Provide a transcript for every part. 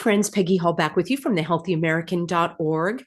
friends, Peggy Hall back with you from thehealthyamerican.org.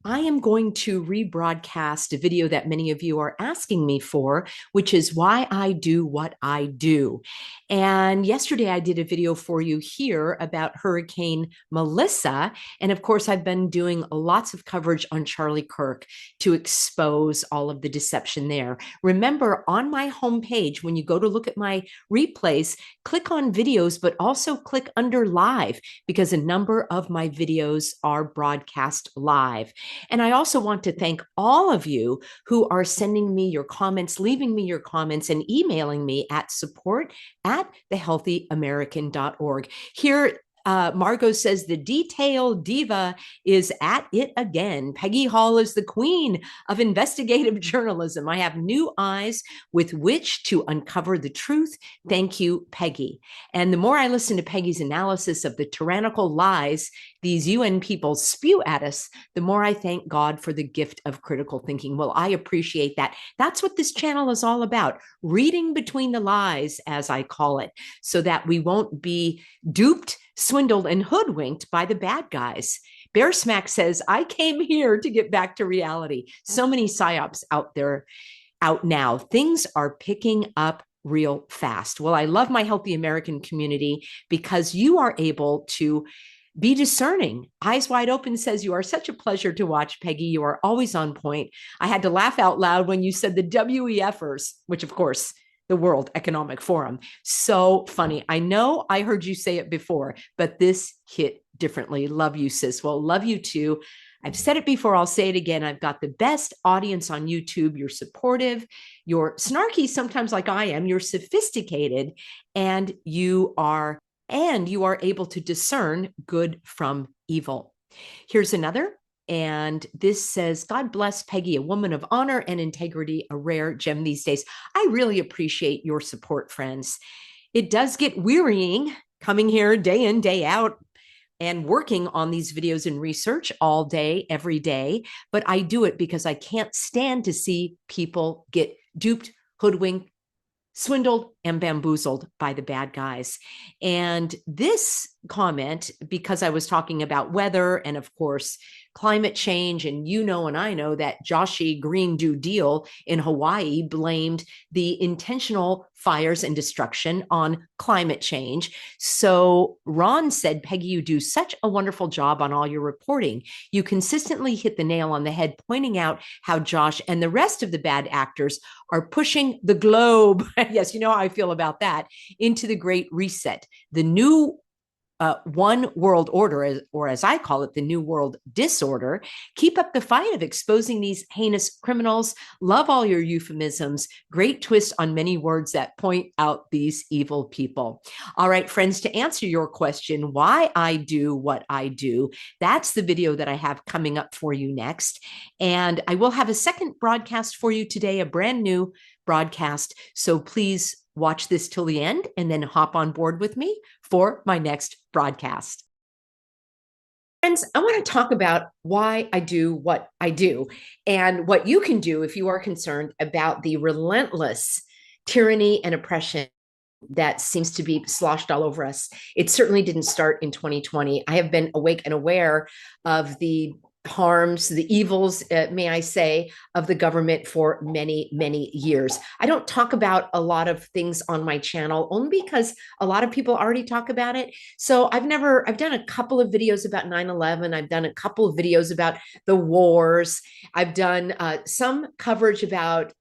I am going to rebroadcast a video that many of you are asking me for, which is why I do what I do. And yesterday I did a video for you here about Hurricane Melissa. And of course, I've been doing lots of coverage on Charlie Kirk to expose all of the deception there. Remember, on my homepage, when you go to look at my replays, click on videos, but also click under live because a number of my videos are broadcast live. And I also want to thank all of you who are sending me your comments, leaving me your comments, and emailing me at support@thehealthyamerican.org. Here, Margot says the detail diva is at it again. Peggy Hall is the queen of investigative journalism. I have new eyes with which to uncover the truth. Thank you, Peggy. And the more I listen to Peggy's analysis of the tyrannical lies these UN people spew at us, the more I thank God for the gift of critical thinking. Well, I appreciate that. That's what this channel is all about, reading between the lies, as I call it, so that we won't be duped, swindled, and hoodwinked by the bad guys. Bear Smack says, I came here to get back to reality. So many psyops out there, out now. Things are picking up real fast. Well, I love my Healthy American community because you are able to be discerning. Eyes Wide Open says, you are such a pleasure to watch, Peggy. You are always on point. I had to laugh out loud when you said the WEFers, which of course, the World Economic Forum. So funny. I know I heard you say it before, but this hit differently. Love you, sis. Well, love you too. I've said it before. I'll say it again. I've got the best audience on YouTube. You're supportive. You're snarky sometimes like I am. You're sophisticated, and you are able to discern good from evil. Here's another. And this says, God bless Peggy, a woman of honor and integrity, a rare gem these days. I really appreciate your support, friends. It does get wearying coming here day in, day out, and working on these videos and research all day, every day. But I do it because I can't stand to see people get duped, hoodwinked, swindled, and bamboozled by the bad guys. And this comment, because I was talking about weather and of course climate change, and you know and I know that Joshi Green New Deal in Hawaii blamed the intentional fires and destruction on climate change. So Ron said, Peggy, you do such a wonderful job on all your reporting. You consistently hit the nail on the head, pointing out how Josh and the rest of the bad actors are pushing the globe. Yes, you know how I feel about that, into the Great Reset, the new one world order, or as I call it, the new world disorder. Keep up the fight of exposing these heinous criminals. Love all your euphemisms. Great twist on many words that point out these evil people. All right, friends, to answer your question, why I do what I do, that's the video that I have coming up for you next. And I will have a second broadcast for you today, a brand new broadcast. So please watch this till the end and then hop on board with me for my next broadcast. Friends, I want to talk about why I do what I do and what you can do if you are concerned about the relentless tyranny and oppression that seems to be sloshed all over us. It certainly didn't start in 2020. I have been awake and aware of the harms, the evils, may I say, of the government for many, many years. I don't talk about a lot of things on my channel only because a lot of people already talk about it. So I've done a couple of videos about 9/11. I've done a couple of videos about the wars. I've done some coverage about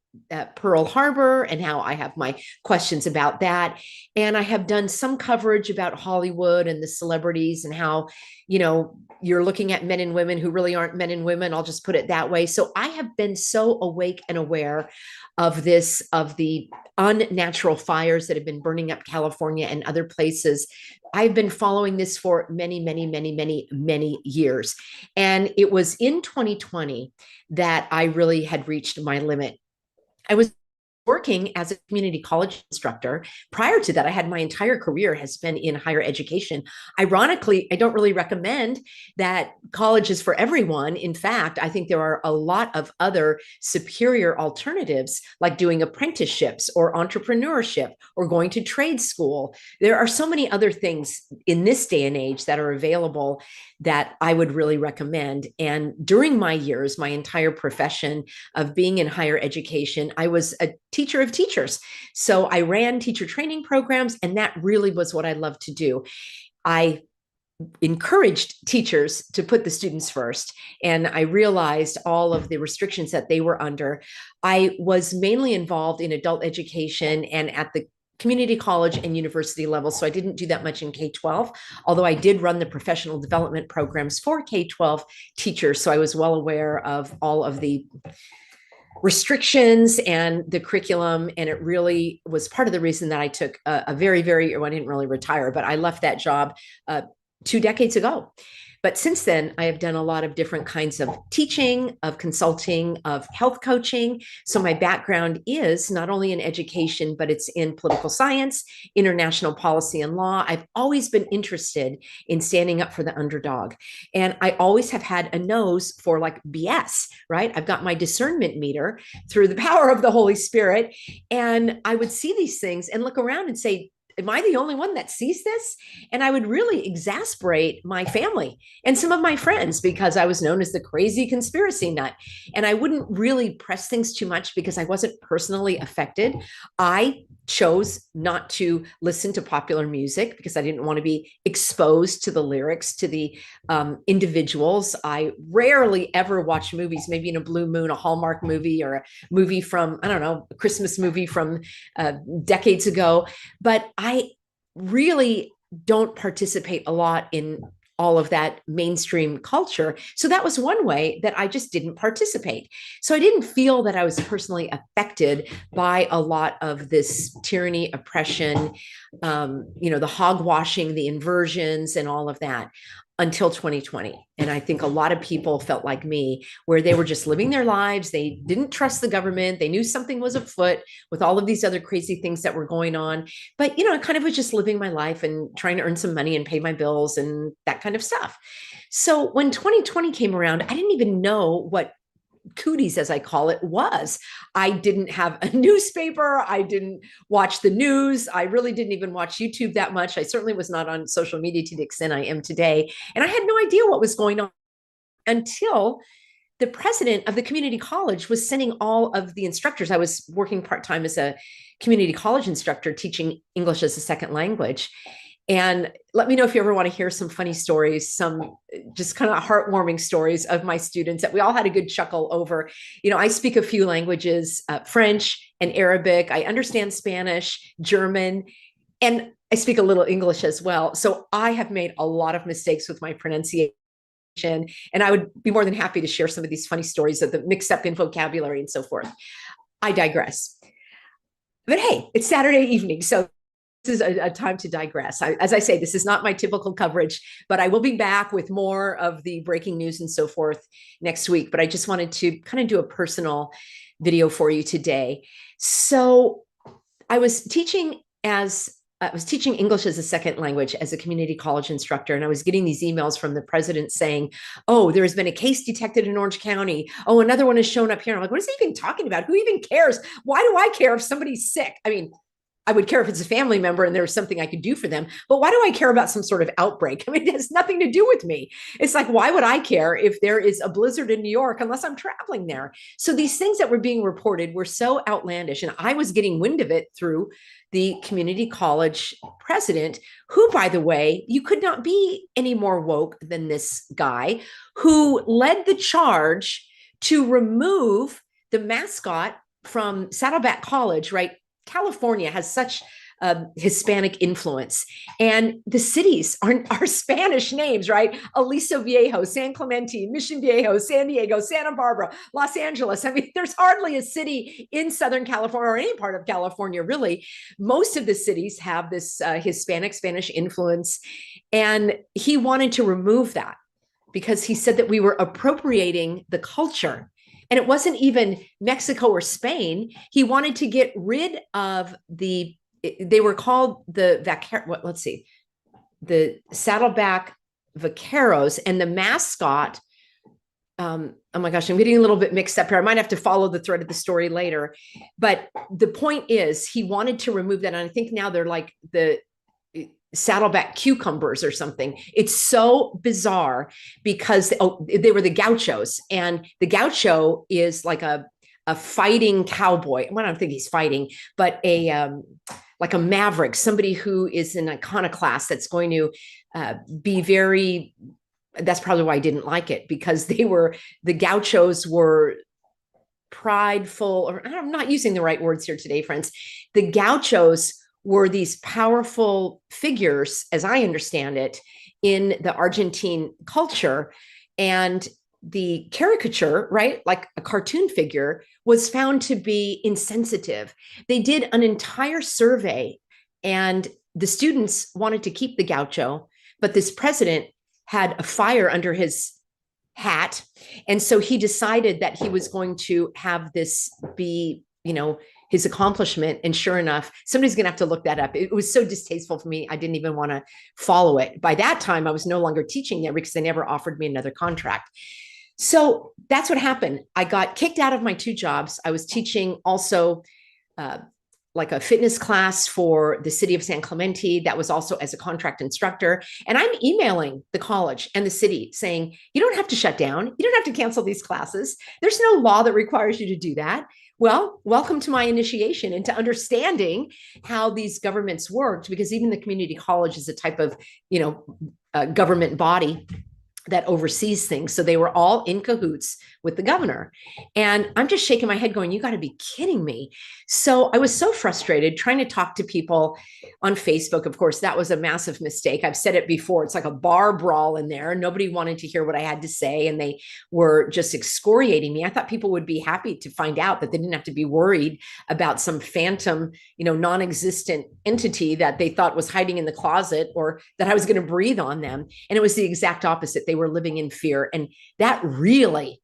Pearl Harbor and how I have my questions about that. And I have done some coverage about Hollywood and the celebrities and how, you know, you're looking at men and women who really aren't men and women. I'll just put it that way. So I have been so awake and aware of this, of the unnatural fires that have been burning up California and other places. I've been following this for many, many, many, many, many years. And it was in 2020 that I really had reached my limit. I was working as a community college instructor. Prior to that, I had my entire career has been in higher education. Ironically, I don't really recommend that college is for everyone. In fact, I think there are a lot of other superior alternatives, like doing apprenticeships or entrepreneurship or going to trade school. There are so many other things in this day and age that are available that I would really recommend. And during my years, my entire profession of being in higher education, I was a teacher of teachers. So I ran teacher training programs, and that really was what I loved to do. I encouraged teachers to put the students first, and I realized all of the restrictions that they were under. I was mainly involved in adult education and at the community college and university level. So I didn't do that much in K-12, although I did run the professional development programs for K-12 teachers. So I was well aware of all of the restrictions and the curriculum. And it really was part of the reason that I took a very, well, I didn't really retire, but I left that job 2 decades ago. But since then, I have done a lot of different kinds of teaching, of consulting, of health coaching. So my background is not only in education, but it's in political science, international policy, and law. I've always been interested in standing up for the underdog. And I always have had a nose for like BS, right? I've got my discernment meter through the power of the Holy Spirit. And I would see these things and look around and say, am I the only one that sees this? And I would really exasperate my family and some of my friends because I was known as the crazy conspiracy nut. And I wouldn't really press things too much because I wasn't personally affected. I chose not to listen to popular music because I didn't want to be exposed to the lyrics, to the individuals. I rarely ever watch movies, maybe in a blue moon, a Hallmark movie or a movie from, I don't know, a Christmas movie from decades ago. But I really don't participate a lot in all of that mainstream culture. So that was one way that I just didn't participate. So I didn't feel that I was personally affected by a lot of this tyranny, oppression, the hogwashing, the inversions, and all of that until 2020. And I think a lot of people felt like me, where they were just living their lives. They didn't trust the government. They knew something was afoot with all of these other crazy things that were going on. But, I kind of was just living my life and trying to earn some money and pay my bills and that kind of stuff. So when 2020 came around, I didn't even know what cooties, as I call it, was. I didn't have a newspaper. I didn't watch the news. I really didn't even watch YouTube that much. I certainly was not on social media to the extent I am today. And I had no idea what was going on until the president of the community college was sending all of the instructors. I was working part-time as a community college instructor, teaching English as a second language. And let me know if you ever want to hear some funny stories, some just kind of heartwarming stories of my students that we all had a good chuckle over. I speak a few languages, French and Arabic. I understand Spanish, German, and I speak a little English as well. So I have made a lot of mistakes with my pronunciation. And I would be more than happy to share some of these funny stories of the mix up in vocabulary and so forth. I digress. But hey, it's Saturday evening. So this is a time to digress. As I say, this is not my typical coverage, but I will be back with more of the breaking news and so forth next week. But I just wanted to kind of do a personal video for you today. So I was teaching English as a second language as a community college instructor. And I was getting these emails from the president saying, oh, there has been a case detected in Orange County. Oh, another one has shown up here. I'm like, what is he even talking about? Who even cares? Why do I care if somebody's sick? I mean, I would care if it's a family member and there's something I could do for them. But why do I care about some sort of outbreak? I mean, it has nothing to do with me. It's like, why would I care if there is a blizzard in New York unless I'm traveling there? So these things that were being reported were so outlandish. And I was getting wind of it through the community college president, who, by the way, you could not be any more woke than this guy, who led the charge to remove the mascot from Saddleback College, right? California has such Hispanic influence, and the cities are Spanish names, right? Aliso Viejo, San Clemente, Mission Viejo, San Diego, Santa Barbara, Los Angeles. I mean, there's hardly a city in Southern California or any part of California, really. Most of the cities have this Hispanic Spanish influence, and he wanted to remove that because he said that we were appropriating the culture. And it wasn't even Mexico or Spain. He wanted to get rid of they were called let's see, the Saddleback Vaqueros, and the mascot. Oh my gosh, I'm getting a little bit mixed up here. I might have to follow the thread of the story later. But the point is, he wanted to remove that. And I think now they're like the Saddleback Cucumbers or something. It's so bizarre because they were the Gauchos, and the Gaucho is like a fighting cowboy. Well, I don't think he's fighting, but like a maverick, somebody who is an iconoclast that's going to be very. That's probably why I didn't like it, because the Gauchos were prideful, or I'm not using the right words here today, friends. The Gauchos were these powerful figures, as I understand it, in the Argentine culture. And the caricature, right, like a cartoon figure, was found to be insensitive. They did an entire survey, and the students wanted to keep the Gaucho, but this president had a fire under his hat. And so he decided that he was going to have this be, his accomplishment. And sure enough, somebody's going to have to look that up. It was so distasteful for me. I didn't even want to follow it. By that time, I was no longer teaching there because they never offered me another contract. So that's what happened. I got kicked out of my 2 jobs. I was teaching also like a fitness class for the city of San Clemente. That was also as a contract instructor. And I'm emailing the college and the city saying, you don't have to shut down. You don't have to cancel these classes. There's no law that requires you to do that. Well, welcome to my initiation into understanding how these governments worked, because even the community college is a type of, government body that oversees things. So they were all in cahoots with the governor. And I'm just shaking my head going, you got to be kidding me. So I was so frustrated trying to talk to people on Facebook. Of course, that was a massive mistake. I've said it before. It's like a bar brawl in there. Nobody wanted to hear what I had to say, and they were just excoriating me. I thought people would be happy to find out that they didn't have to be worried about some phantom, non-existent entity that they thought was hiding in the closet, or that I was going to breathe on them. And it was the exact opposite. They were living in fear. And that really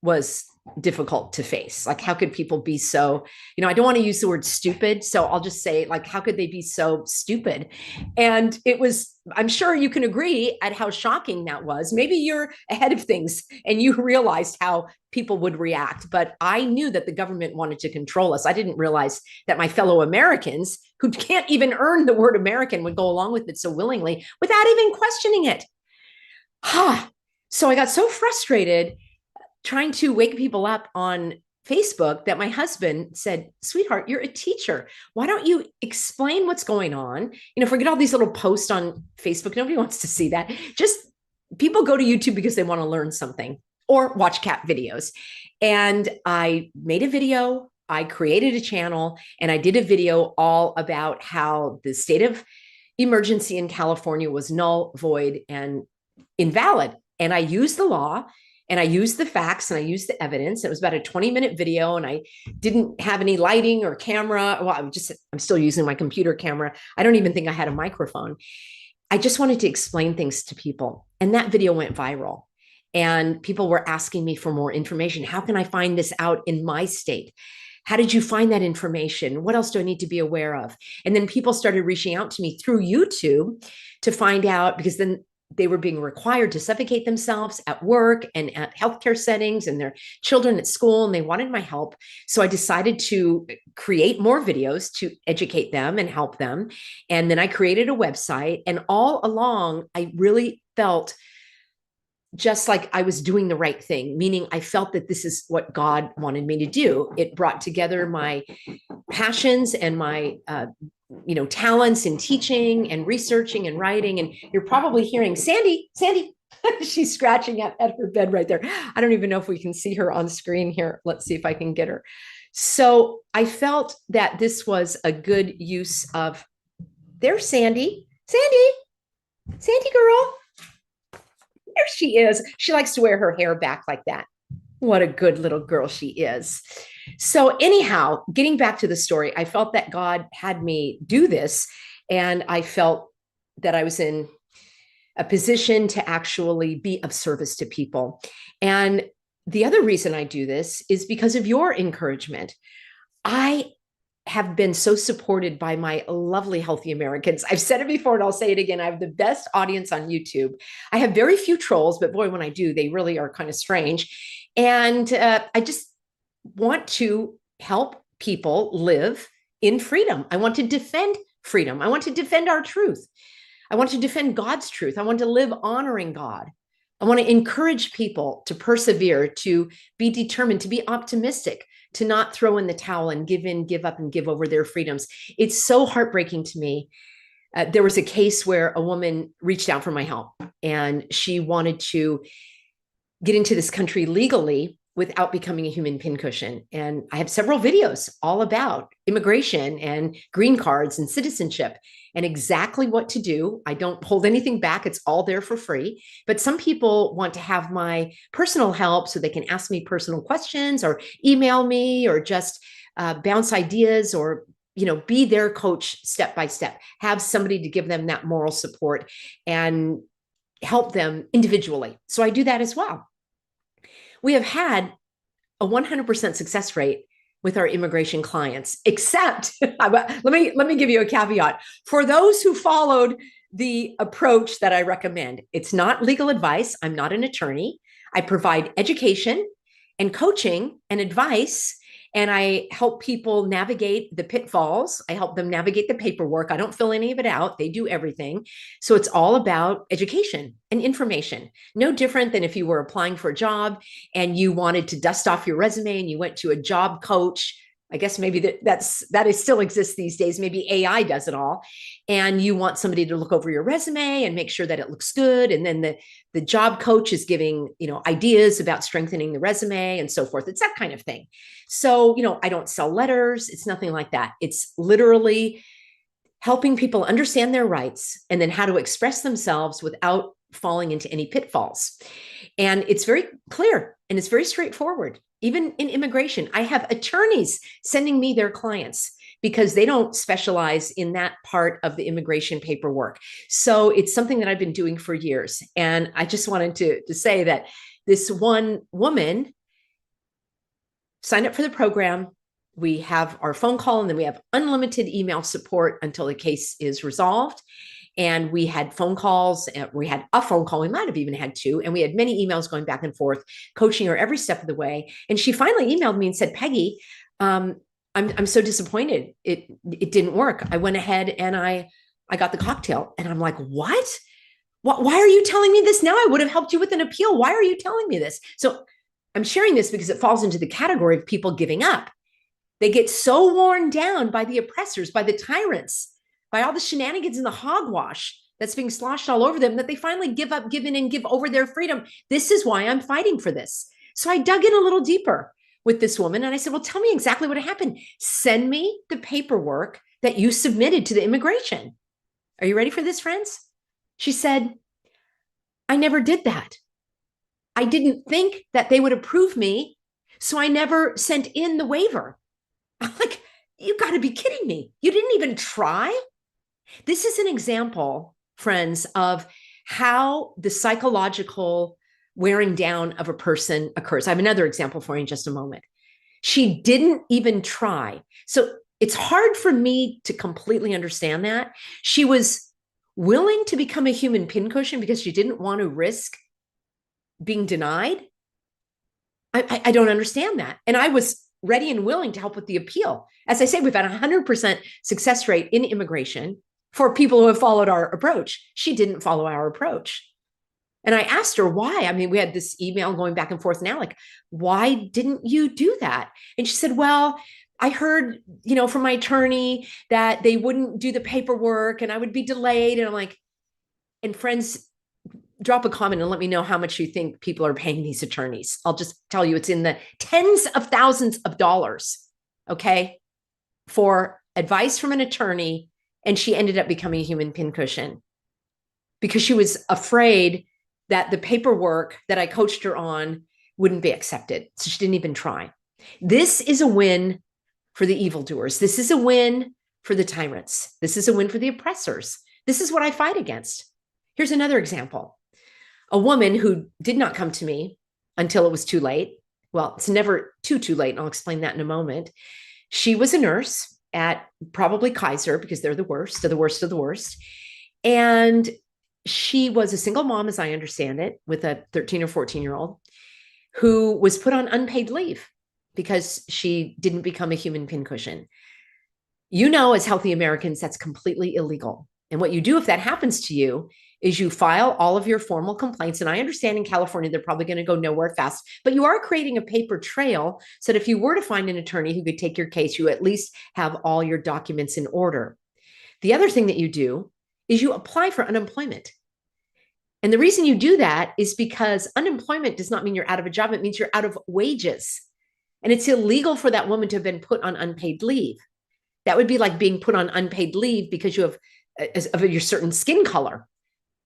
was difficult to face. Like, how could people be so, I don't want to use the word stupid. So I'll just say, like, how could they be so stupid? And it was, I'm sure you can agree at how shocking that was. Maybe you're ahead of things and you realized how people would react. But I knew that the government wanted to control us. I didn't realize that my fellow Americans, who can't even earn the word American, would go along with it so willingly without even questioning it. So I got so frustrated trying to wake people up on Facebook that my husband said, sweetheart, you're a teacher. Why don't you explain what's going on? Forget all these little posts on Facebook. Nobody wants to see that. Just people go to YouTube because they want to learn something or watch cat videos. And I made a video, I created a channel, and I did a video all about how the state of emergency in California was null, void, and invalid. And I used the law, and I used the facts, and I used the evidence. It was about a 20-minute video, and I didn't have any lighting or camera. Well, I'm still using my computer camera. I don't even think I had a microphone. I just wanted to explain things to people. And that video went viral. And people were asking me for more information. How can I find this out in my state? How did you find that information? What else do I need to be aware of? And then people started reaching out to me through YouTube to find out, because then they were being required to suffocate themselves at work and at healthcare settings and their children at school, and they wanted my help. So I decided to create more videos to educate them and help them. And then I created a website, and all along, I really felt just like I was doing the right thing, meaning I felt that this is what God wanted me to do. It brought together my passions and my talents in teaching and researching and writing. And you're probably hearing Sandy, she's scratching at her bed right there. I don't even know if we can see her on screen here. Let's see if I can get her. So I felt that this was a good use of, there's Sandy girl. There she is. She likes to wear her hair back like that. What a good little girl she is. So anyhow, getting back to the story, I felt that God had me do this, and I felt that I was in a position to actually be of service to people. And The other reason I do this is because of your encouragement. I have been so supported by my lovely, healthy Americans. I've said it before and I'll say it again. I have the best audience on YouTube. I have very few trolls, but boy, when I do, they really are kind of strange. And I just want to help people live in freedom. I want to defend freedom. I want to defend our truth. I want to defend God's truth. I want to live honoring God. I want to encourage people to persevere, to be determined, to be optimistic, to not throw in the towel and give in, give up, and give over their freedoms. It's so heartbreaking to me. There was a case where a woman reached out for my help, and she wanted to get into this country legally without becoming a human pincushion. And I have several videos all about immigration and green cards and citizenship and exactly what to do. I don't hold anything back. It's all there for free. But some people want to have my personal help so they can ask me personal questions or email me or just bounce ideas or be their coach step by step, have somebody to give them that moral support and help them individually. So I do that as well. We have had a 100% success rate with our immigration clients, except let me give you a caveat. For those who followed the approach that I recommend, it's not legal advice. I'm not an attorney. I provide education and coaching and advice, and I help people navigate the pitfalls. I help them navigate the paperwork. I don't fill any of it out. They do everything. So it's all about education and information. No different than if you were applying for a job and you wanted to dust off your resume and you went to a job coach. I guess maybe that still exists these days. Maybe AI does it all. And you want somebody to look over your resume and make sure that it looks good. And then the job coach is giving, ideas about strengthening the resume and so forth. It's that kind of thing. So, I don't sell letters. It's nothing like that. It's literally helping people understand their rights and then how to express themselves without falling into any pitfalls. And it's very clear and it's very straightforward. Even in immigration, I have attorneys sending me their clients because they don't specialize in that part of the immigration paperwork. So it's something that I've been doing for years. And I just wanted to say that this one woman signed up for the program. We have our phone call and then we have unlimited email support until the case is resolved. And we had phone calls, and we had a phone call. We might have even had two. And we had many emails going back and forth, coaching her every step of the way. And she finally emailed me and said, Peggy, I'm so disappointed. It didn't work. I went ahead and I got the cocktail. And I'm like, what? Why are you telling me this now? I would have helped you with an appeal. Why are you telling me this? So I'm sharing this because it falls into the category of people giving up. They get so worn down by the oppressors, by the tyrants, by all the shenanigans and the hogwash that's being sloshed all over them, that they finally give up, give in, and give over their freedom. This is why I'm fighting for this. So I dug in a little deeper with this woman and I said, well, tell me exactly what happened. Send me the paperwork that you submitted to the immigration. Are you ready for this, friends? She said, I never did that. I didn't think that they would approve me, so I never sent in the waiver. I'm like, you got to be kidding me. You didn't even try? This is an example, friends, of how the psychological wearing down of a person occurs. I have another example for you in just a moment. She didn't even try. So it's hard for me to completely understand that. She was willing to become a human pincushion because she didn't want to risk being denied. I don't understand that. And I was ready and willing to help with the appeal. As I say, we've had a 100% success rate in immigration for people who have followed our approach. She didn't follow our approach. And I asked her why. I mean, we had this email going back and forth now, like, why didn't you do that? And she said, well, I heard, from my attorney that they wouldn't do the paperwork and I would be delayed. And I'm like, and friends, drop a comment and let me know how much you think people are paying these attorneys. I'll just tell you, it's in the tens of thousands of dollars, okay, for advice from an attorney. And she ended up becoming a human pincushion because she was afraid that the paperwork that I coached her on wouldn't be accepted. So she didn't even try. This is a win for the evildoers. This is a win for the tyrants. This is a win for the oppressors. This is what I fight against. Here's another example. A woman who did not come to me until it was too late. Well, it's never too late. And I'll explain that in a moment. She was a nurse at probably Kaiser because they're the worst of the worst of the worst. And she was a single mom, as I understand it, with a 13 or 14-year-old who was put on unpaid leave because she didn't become a human pincushion. You know, as healthy Americans, that's completely illegal. And what you do if that happens to you is you file all of your formal complaints. And I understand in California, they're probably going to go nowhere fast, but you are creating a paper trail so that if you were to find an attorney who could take your case, you at least have all your documents in order. The other thing that you do is you apply for unemployment. And the reason you do that is because unemployment does not mean you're out of a job. It means you're out of wages. And it's illegal for that woman to have been put on unpaid leave. That would be like being put on unpaid leave because you have of your certain skin color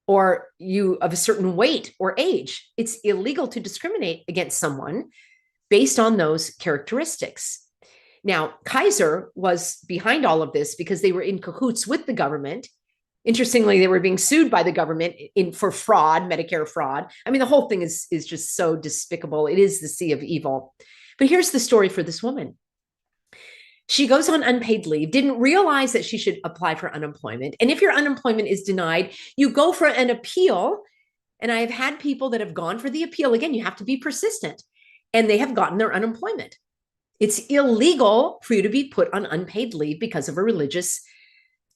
or you of a certain weight or age. It's illegal to discriminate against someone based on those characteristics. Now, Kaiser was behind all of this because they were in cahoots with the government. Interestingly, they were being sued by the government for fraud, Medicare fraud. I mean, the whole thing is just so despicable. It is the sea of evil. But here's the story for this woman. She goes on unpaid leave, didn't realize that she should apply for unemployment. And if your unemployment is denied, you go for an appeal. And I have had people that have gone for the appeal. Again, you have to be persistent. And they have gotten their unemployment. It's illegal for you to be put on unpaid leave because of a religious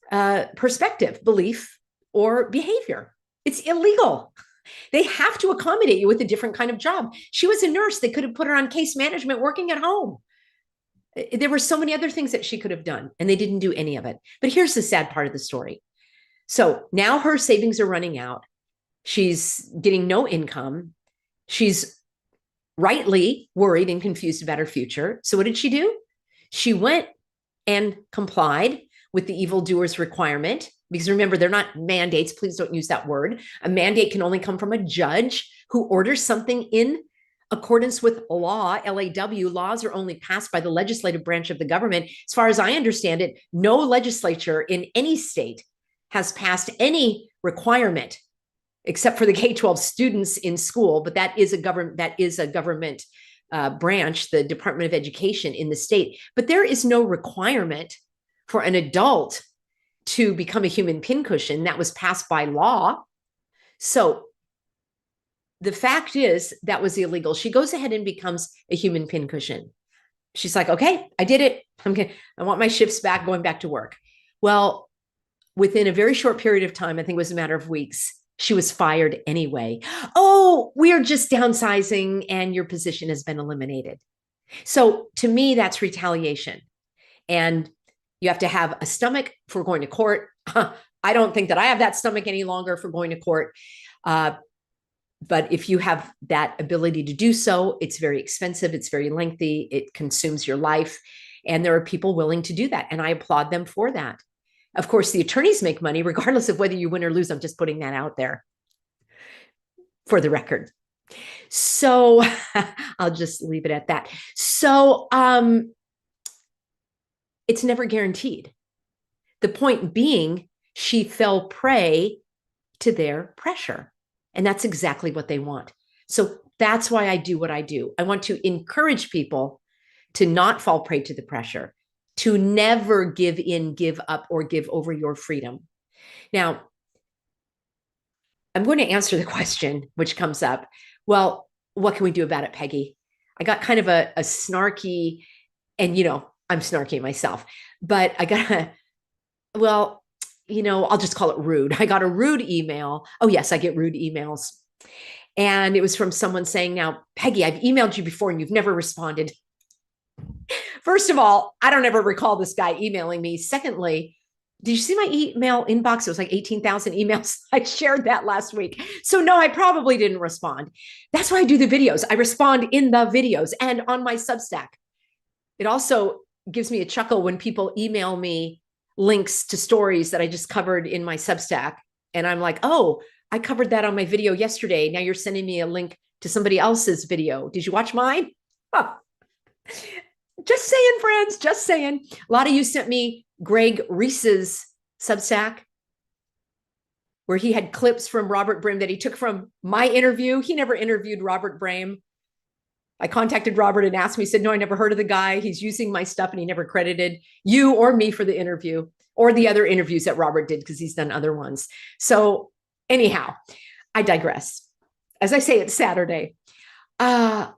perspective, belief, or behavior. It's illegal. They have to accommodate you with a different kind of job. She was a nurse. They could have put her on case management working at home. There were so many other things that she could have done, and they didn't do any of it. But here's the sad part of the story. So now her savings are running out. She's getting no income. She's rightly worried and confused about her future. So what did she do? She went and complied with the evildoer's requirement, because remember, they're not mandates. Please don't use that word. A mandate can only come from a judge who orders something in accordance with law. LAW, laws are only passed by the legislative branch of the government. As far as I understand it, no legislature in any state has passed any requirement except for the K-12 students in school, but that is a government branch, the Department of Education in the state. But there is no requirement for an adult to become a human pincushion. That was passed by law. So the fact is that was illegal. She goes ahead and becomes a human pincushion. She's like, okay, I did it. I want my shifts back, going back to work. Well, within a very short period of time, I think it was a matter of weeks, she was fired anyway. Oh, we are just downsizing and your position has been eliminated. So to me, that's retaliation. And you have to have a stomach for going to court. I don't think that I have that stomach any longer for going to court. But if you have that ability to do so, it's very expensive. It's very lengthy. It consumes your life. And there are people willing to do that. And I applaud them for that. Of course, the attorneys make money regardless of whether you win or lose. I'm just putting that out there for the record. So I'll just leave it at that. So it's never guaranteed. The point being, she fell prey to their pressure. And that's exactly what they want. So that's why I do what I do. I want to encourage people to not fall prey to the pressure, to never give in, give up, or give over your freedom. Now, I'm going to answer the question which comes up. Well, what can we do about it, Peggy? I got kind of a snarky, and I'm snarky myself, but I got I'll just call it rude. I got a rude email. Oh, yes, I get rude emails. And it was from someone saying, now, Peggy, I've emailed you before and you've never responded. First of all, I don't ever recall this guy emailing me. Secondly, did you see my email inbox? It was like 18,000 emails. I shared that last week. So no, I probably didn't respond. That's why I do the videos. I respond in the videos and on my Substack. It also gives me a chuckle when people email me links to stories that I just covered in my Substack. And I'm like, oh, I covered that on my video yesterday. Now you're sending me a link to somebody else's video. Did you watch mine? Oh. Just saying, friends, just saying. A lot of you sent me Greg Reese's Substack, where he had clips from Robert Brim that he took from my interview. He never interviewed Robert Brim. I contacted Robert and asked him. He said, no, I never heard of the guy. He's using my stuff and he never credited you or me for the interview or the other interviews that Robert did because he's done other ones. So anyhow, I digress. As I say, it's Saturday. I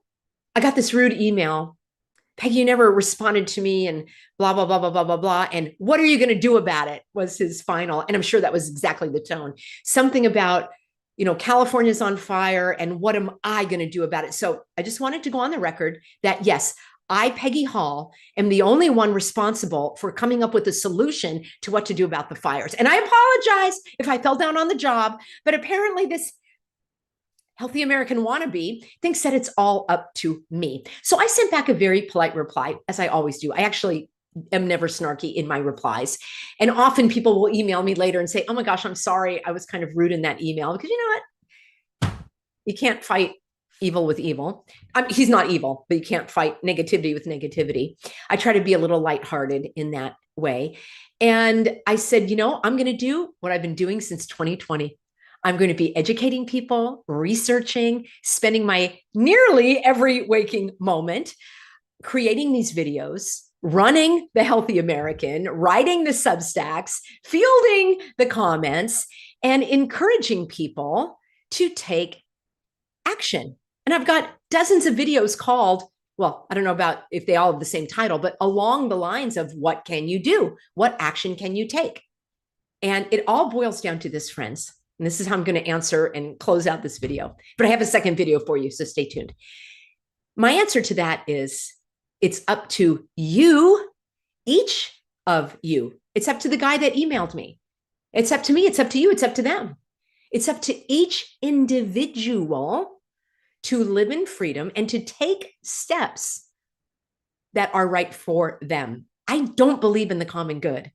got this rude email. Peggy, you never responded to me and blah, blah, blah, blah, blah, blah, blah. And what are you going to do about it was his final. And I'm sure that was exactly the tone. Something about, California's on fire and what am I going to do about it? So I just wanted to go on the record that yes, I, Peggy Hall, am the only one responsible for coming up with a solution to what to do about the fires. And I apologize if I fell down on the job, but apparently this healthy American wannabe thinks that it's all up to me. So I sent back a very polite reply, as I always do. I actually am never snarky in my replies. And often people will email me later and say, oh my gosh, I'm sorry. I was kind of rude in that email because you know what? You can't fight evil with evil. He's not evil, but you can't fight negativity with negativity. I try to be a little lighthearted in that way. And I said, I'm going to do what I've been doing since 2020. I'm going to be educating people, researching, spending my nearly every waking moment creating these videos, running the Healthy American, writing the Substacks, fielding the comments, and encouraging people to take action. And I've got dozens of videos called, well, I don't know about if they all have the same title, but along the lines of what can you do? What action can you take? And it all boils down to this, friends. And this is how I'm going to answer and close out this video. But I have a second video for you, so stay tuned. My answer to that is it's up to you, each of you. It's up to the guy that emailed me. It's up to me. It's up to you. It's up to them. It's up to each individual to live in freedom and to take steps that are right for them. I don't believe in the common good.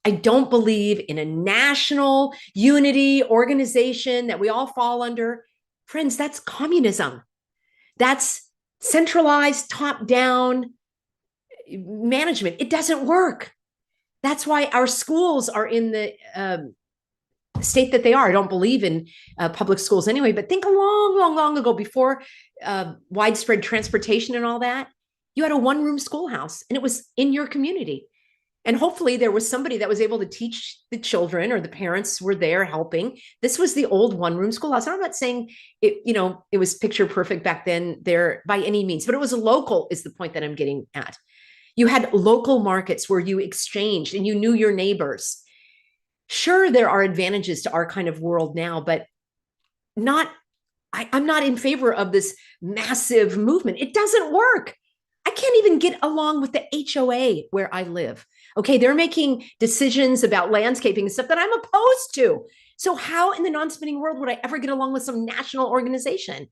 I don't believe in a national unity organization that we all fall under. Friends, that's communism. That's centralized, top-down management. It doesn't work. That's why our schools are in the state that they are. I don't believe in public schools anyway, but think long ago, before widespread transportation and all that, you had a one-room schoolhouse and it was in your community. And hopefully there was somebody that was able to teach the children, or the parents were there helping. This was the old one-room schoolhouse. I'm not saying it, it was picture perfect back then there by any means, but it was local is the point that I'm getting at. You had local markets where you exchanged and you knew your neighbors. Sure, there are advantages to our kind of world now, but I'm not in favor of this massive movement. It doesn't work. I can't even get along with the HOA where I live. Okay, they're making decisions about landscaping and stuff that I'm opposed to. So how in the non-spinning world would I ever get along with some national organization?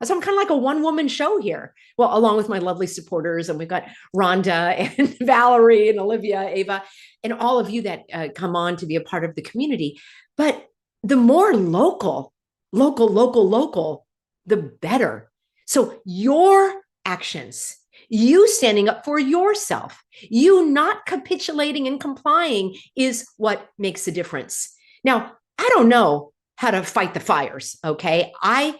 So I'm kind of like a one-woman show here. Well, along with my lovely supporters, and we've got Rhonda and Valerie and Olivia, Ava, and all of you that come on to be a part of the community. But the more local, the better. So your actions, you standing up for yourself, you not capitulating and complying is what makes a difference. Now, I don't know how to fight the fires, okay? I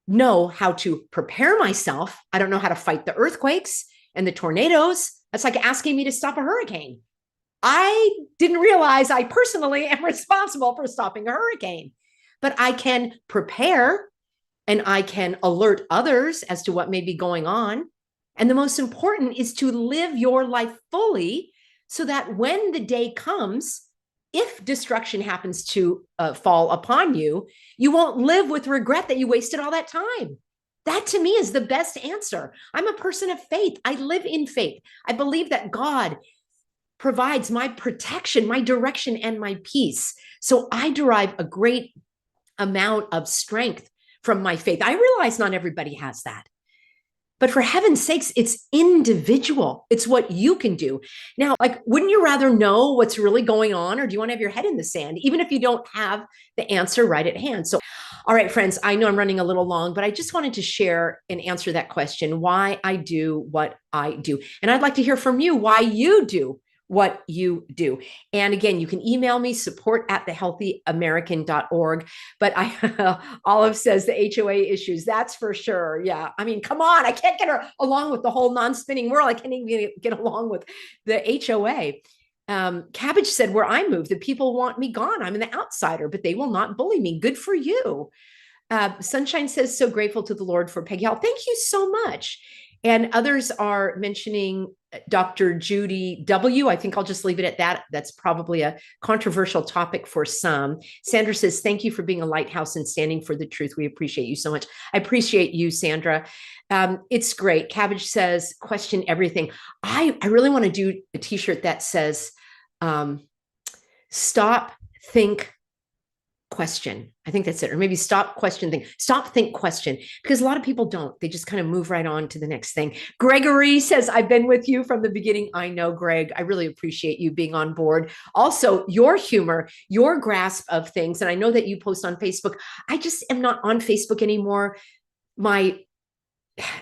know how to prepare myself. I don't know how to fight the earthquakes and the tornadoes. That's like asking me to stop a hurricane. I didn't realize I personally am responsible for stopping a hurricane, but I can prepare and I can alert others as to what may be going on. And the most important is to live your life fully so that when the day comes, if destruction happens to fall upon you, you won't live with regret that you wasted all that time. That to me is the best answer. I'm a person of faith. I live in faith. I believe that God provides my protection, my direction, and my peace. So I derive a great amount of strength from my faith. I realize not everybody has that. But for heaven's sakes, it's individual. It's what you can do. Now, wouldn't you rather know what's really going on, or do you want to have your head in the sand, even if you don't have the answer right at hand? So, all right, friends, I know I'm running a little long, but I just wanted to share and answer that question, why I do what I do. And I'd like to hear from you, why you do what you do. And again, you can email me, support@thehealthyamerican.org. But Olive says the HOA issues, that's for sure. Yeah. I mean, come on, I can't get along with the whole non-spinning world. I can't even get along with the HOA. Cabbage said, where I move, the people want me gone. I'm an outsider, but they will not bully me. Good for you. Sunshine says, so grateful to the Lord for Peggy Hall. Thank you so much. And others are mentioning Dr. Judy W. I think I'll just leave it at that. That's probably a controversial topic for some. Sandra says, thank you for being a lighthouse and standing for the truth. We appreciate you so much. I appreciate you, Sandra. It's great. Cabbage says, question everything. I really want to do a t-shirt that says, stop, think, question. I think that's it. Or maybe stop, question, think. Stop, think, question. Because a lot of people don't. They just kind of move right on to the next thing. Gregory says, I've been with you from the beginning. I know, Greg. I really appreciate you being on board. Also, your humor, your grasp of things. And I know that you post on Facebook. I just am not on Facebook anymore. My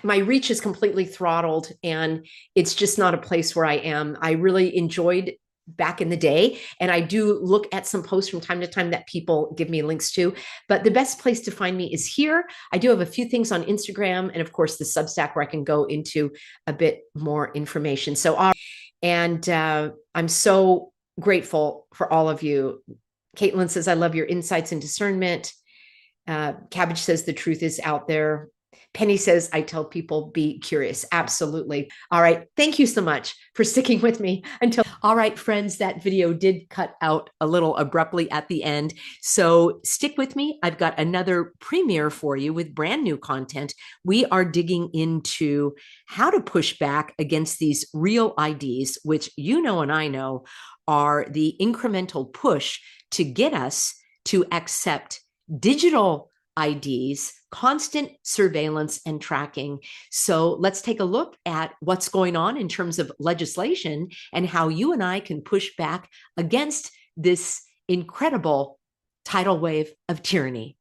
reach is completely throttled, and it's just not a place where I am. I really enjoyed back in the day, and I do look at some posts from time to time that people give me links to, but the best place to find me is here. I do have a few things on Instagram, and of course the Substack, where I can go into a bit more information. So I'm so grateful for all of you. Caitlin says, I love your insights and discernment. Cabbage says the truth is out there. Penny says, I tell people, be curious. Absolutely. All right. Thank you so much for sticking with me until. All right, friends, that video did cut out a little abruptly at the end. So stick with me. I've got another premiere for you with brand new content. We are digging into how to push back against these real IDs, which you know and I know are the incremental push to get us to accept digital IDs, constant surveillance and tracking. So let's take a look at what's going on in terms of legislation and how you and I can push back against this incredible tidal wave of tyranny.